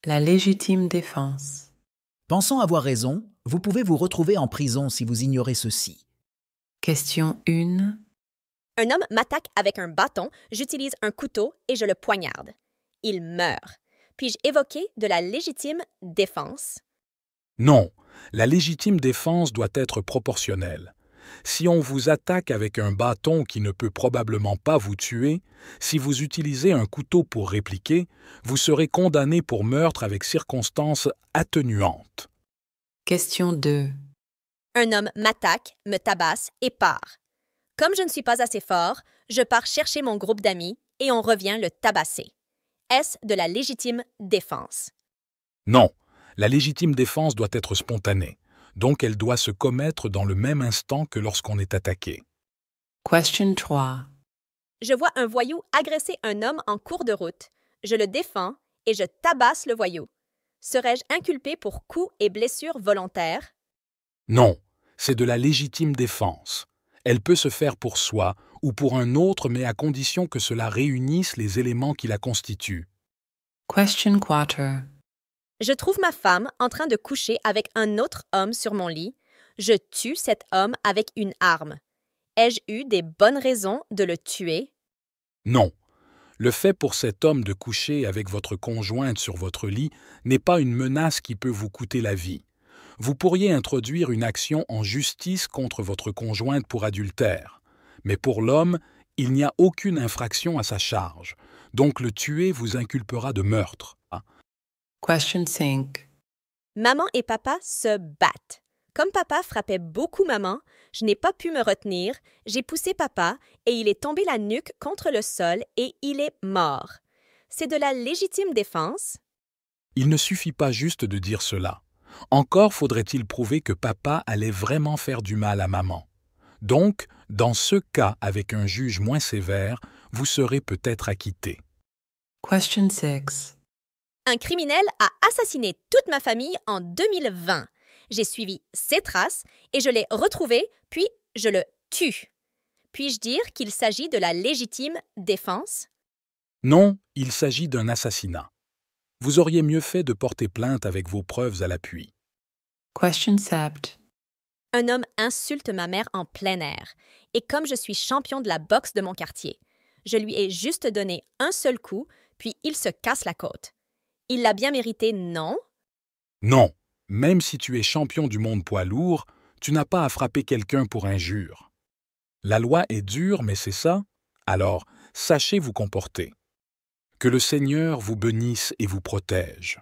La légitime défense. Pensant avoir raison, vous pouvez vous retrouver en prison si vous ignorez ceci. Question 1. Un homme m'attaque avec un bâton, j'utilise un couteau et je le poignarde. Il meurt. Puis-je évoquer de la légitime défense? Non, la légitime défense doit être proportionnelle. Si on vous attaque avec un bâton qui ne peut probablement pas vous tuer, si vous utilisez un couteau pour répliquer, vous serez condamné pour meurtre avec circonstances atténuantes. Question 2. Un homme m'attaque, me tabasse et part. Comme je ne suis pas assez fort, je pars chercher mon groupe d'amis et on revient le tabasser. Est-ce de la légitime défense? Non, la légitime défense doit être spontanée, donc elle doit se commettre dans le même instant que lorsqu'on est attaqué. Question 3. Je vois un voyou agresser un homme en cours de route. Je le défends et je tabasse le voyou. Serais-je inculpé pour coups et blessures volontaires? Non, c'est de la légitime défense. Elle peut se faire pour soi ou pour un autre, mais à condition que cela réunisse les éléments qui la constituent. Question 4. Je trouve ma femme en train de coucher avec un autre homme sur mon lit. Je tue cet homme avec une arme. Ai-je eu des bonnes raisons de le tuer? Non. Le fait pour cet homme de coucher avec votre conjointe sur votre lit n'est pas une menace qui peut vous coûter la vie. Vous pourriez introduire une action en justice contre votre conjointe pour adultère. Mais pour l'homme, il n'y a aucune infraction à sa charge. Donc le tuer vous inculpera de meurtre. Question 5. Maman et papa se battent. Comme papa frappait beaucoup maman, je n'ai pas pu me retenir, j'ai poussé papa et il est tombé la nuque contre le sol et il est mort. C'est de la légitime défense? Il ne suffit pas juste de dire cela. Encore faudrait-il prouver que papa allait vraiment faire du mal à maman. Donc, dans ce cas avec un juge moins sévère, vous serez peut-être acquitté. Question 6. Un criminel a assassiné toute ma famille en 2020. J'ai suivi ses traces et je l'ai retrouvé, puis je le tue. Puis-je dire qu'il s'agit de la légitime défense? Non, il s'agit d'un assassinat. Vous auriez mieux fait de porter plainte avec vos preuves à l'appui. Question 7. Un homme insulte ma mère en plein air. Et comme je suis champion de la boxe de mon quartier, je lui ai juste donné un seul coup, puis il se casse la côte. Il l'a bien mérité, non? Non, même si tu es champion du monde poids lourd, tu n'as pas à frapper quelqu'un pour injure. La loi est dure, mais c'est ça. Alors, sachez vous comporter. Que le Seigneur vous bénisse et vous protège.